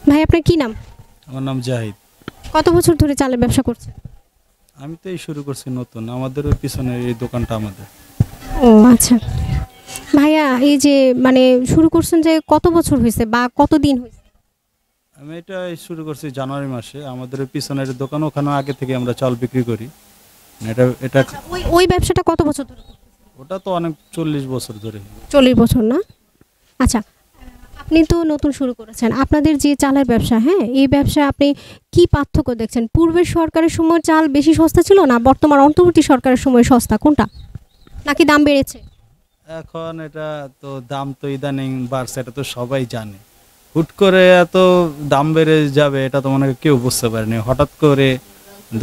ভাই আপনার কি নাম? আমার নাম জাহিদ। কত বছর ধরে চালের ব্যবসা করছেন? আমি তো এই শুরু করছি নতুন, আমাদের ওই পিছনে এই দোকানটা আমাদের। ও আচ্ছা। ভাইয়া এই যে মানে শুরু করছেন যে কত বছর হয়েছে বা কতদিন হয়েছে? আমি এটা এই শুরু করছি জানুয়ারি মাসে। আমাদের ওই পিছনের দোকান, ওখানে আগে থেকে আমরা চাল বিক্রি করি। এটা এটা ওই ওই ব্যবসাটা কত বছর ধরে করছেন? ওটা তো অনেক 40 বছর ধরে। 40 বছর না? আচ্ছা, আপনি তো নতুন শুরু করেছেন। আপনাদের যে চালের ব্যবসা, হ্যাঁ, এই ব্যবসায় আপনি কি পার্থক্য দেখছেন? পূর্বের সরকারের সময় চাল বেশি সস্তা ছিল না বর্তমান অন্তর্বর্তী সরকারের সময় সস্তা, কোনটা? নাকি দাম বেড়েছে? এখন এটা তো দাম তো ইদানিং বাড়ছে, এটা তো সবাই জানে। হুট করে এত দাম বেড়ে যাবে এটা তো মনে হয় কেউ বুঝতে পারেনি। হঠাৎ করে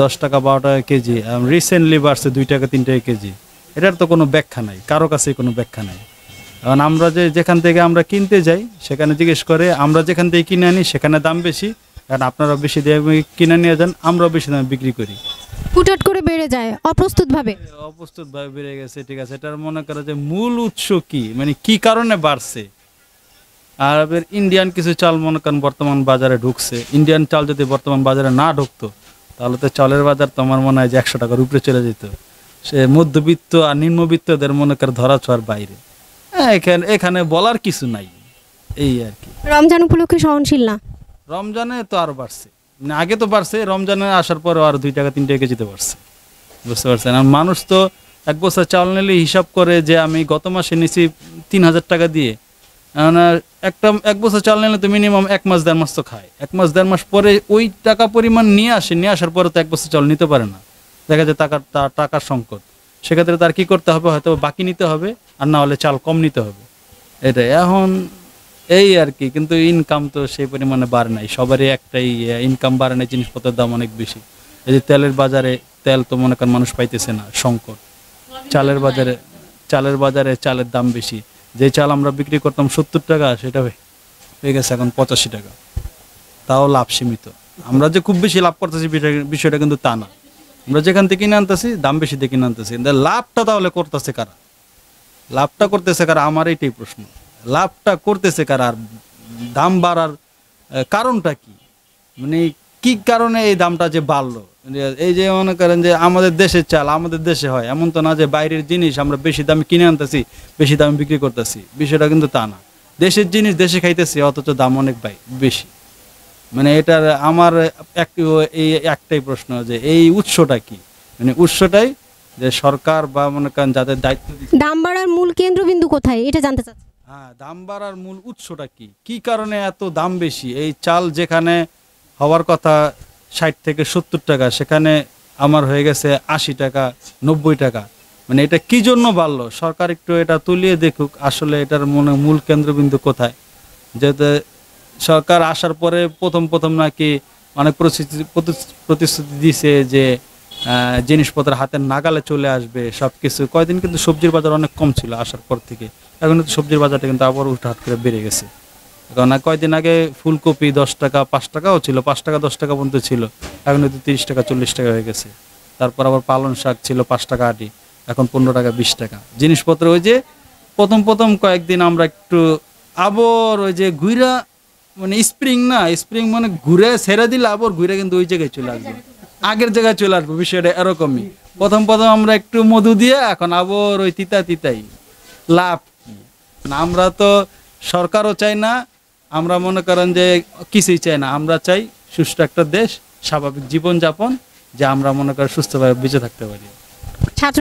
10 টাকা 12 টাকা কেজি, রিসেন্টলি বাড়ছে 2 টাকা 3 টাকা কেজি। এটার তো কোনো ব্যাখ্যা নাই, কারো কাছে কোনো ব্যাখ্যা নাই। কারণ আমরা যেখান থেকে আমরা কিনতে যাই সেখানে জিজ্ঞেস করে, আমরা যেখান থেকে কিনে আনি সেখানে দাম বেশি, কারণ আপনারা বেশি দামে কিনে নিয়ে যান, আমরাও বেশি দামে বিক্রি করি। হুটহাট করে বেড়ে যায় অপ্রস্তুতভাবে। অপ্রস্তুতভাবে বেড়ে গেছে, ঠিক আছে। এটার মনে করো যে মূল উৎস কি, মানে কি কারণে বাড়ছে। আর ইন্ডিয়ান কিছু চাল মনে করেন বর্তমান বাজারে ঢুকছে। ইন্ডিয়ান চাল যদি বর্তমান বাজারে না ঢুকতো তাহলে তো চালের বাজার তো আমার মনে হয় যে 100 টাকার উপরে চলে যেত। সে মধ্যবিত্ত আর নিম্নবিত্তদের মনে করে ধরা ছোঁয়ার বাইরে। এখানে বলার কিছু নাই, এই আর কি। রমজান উপলক্ষে সহনশীল না? রমজানে তো আরো বাড়ছে, মানে আগে তো বাড়ছে, রমজানে আসার পরে আর 2 টাকা 3 টাকা কেজিতে বাড়ছে। বুঝতে পারছেন? আর মানুষ তো 1 বছর চাল নিলে হিসাব করে যে আমি গত মাসে নিছি 3000 টাকা দিয়ে। একটা 1 বছর চাল নিলে তো মিনিমাম 1 মাস 1.5 মাস তো খায়। 1 মাস 1.5 মাস পরে ওই টাকা পরিমাণ নিয়ে আসার পরে তো 1 বছর চাল নিতে পারে না। দেখা যায় টাকার সংকট। সেক্ষেত্রে তার কি করতে হবে, হয়তো বাকি নিতে হবে, আর না হলে চাল কম নিতে হবে। এটাই এখন এই আর কি। কিন্তু ইনকাম তো সেই পরিমাণে বাড়ে নাই, সবারই একটাই ইনকাম বাড়ে নাই, জিনিসপত্রের দাম অনেক বেশি। এই যে তেলের বাজারে তেল তো মনে করেন মানুষ পাইতেছে না, সংকট। চালের বাজারে চালের দাম বেশি। যে চাল আমরা বিক্রি করতাম 70 টাকা, সেটা হয়ে গেছে এখন 85 টাকা। তাও লাভ সীমিত। আমরা যে খুব বেশি লাভ করতেছি বিষয়টা কিন্তু তা না। আমরা যেখান থেকে কিনে আনতেছি দাম বেশি দিয়ে কিনে আনতেছি, লাভটা তাহলে করতেছে কারা? লাভটা করতেছে কারা, আমার এইটাই প্রশ্ন। লাভটা করতেছে কারা? আর দাম বাড়ার কারণটা কি? মানে কি কারণে এই দামটা যে বাড়লো? এই যে মনে করেন যে আমাদের দেশের চাল আমাদের দেশে হয়, এমন তো না যে বাইরের জিনিস আমরা বেশি দামে কিনে আনতেছি, বেশি দামে বিক্রি করতেছি। বিষয়টা কিন্তু তা না। দেশের জিনিস দেশে খাইতেছি, অথচ দাম অনেক বেশি। মানে এটার আমার এই একটাই প্রশ্ন যে এই উৎসটা কি? মানে উৎসটাই যে সরকার বা মনে করেন যাদের দায়িত্ব দিচ্ছে। দাম বাড়ার মূল কেন্দ্রবিন্দু কোথায় এটা জানতে চাচ্ছি। হ্যাঁ, দাম বাড়ার মূল উৎসটা কি? কি কারণে এত দাম বেশি? এই চাল যেখানে হওয়ার কথা 60 থেকে 70 টাকা, সেখানে আমার হয়ে গেছে 80 টাকা 90 টাকা। মানে এটা কি জন্য বাড়লো? সরকার একটু এটা তুলিয়ে দেখুক আসলে এটার মূল কেন্দ্রবিন্দু কোথায়। যেহেতু সরকার আসার পরে প্রথম নাকি অনেক প্রতিশ্রুতি দিছে যে জিনিসপত্র হাতের নাগালে চলে আসবে সব কিছু। কয়দিন কিন্তু সবজির বাজার অনেক কম ছিল আসার পর থেকে। এখন কিন্তু সবজির বাজারটা কিন্তু আবার হুটহাট করে বেড়ে গেছে। এখন কয়দিন আগে ফুলকপি 10 টাকা 5 টাকাও ছিল, 5 টাকা 10 টাকা পর্যন্ত ছিল। এখন কিন্তু 30 টাকা 40 টাকা হয়ে গেছে। তারপর আবার পালং শাক ছিল 5 টাকা আটি, এখন 15 টাকা 20 টাকা। জিনিসপত্র ওই যে প্রথম কয়েকদিন আমরা একটু আবার ওই যে ঘুরা, মানে স্প্রিং মানে ঘুরে ছেড়ে দিলে আবার ঘুরে কিন্তু ওই জায়গায় চলে আসবে, আগের জায়গায় চলে আসবো। বিষয়টা এরকমই। প্রথম আমরা একটু মধু দিয়ে, এখন আবার ওই তিতাই। লাভ কি? আমরা তো সরকারও চাই না, আমরা মনে করেন যে কিছুই চাই না। আমরা চাই সুষ্ঠু একটা দেশ, স্বাভাবিক জীবনযাপন, যে আমরা মনে করি সুস্থভাবে বেঁচে থাকতে পারি। ছাত্র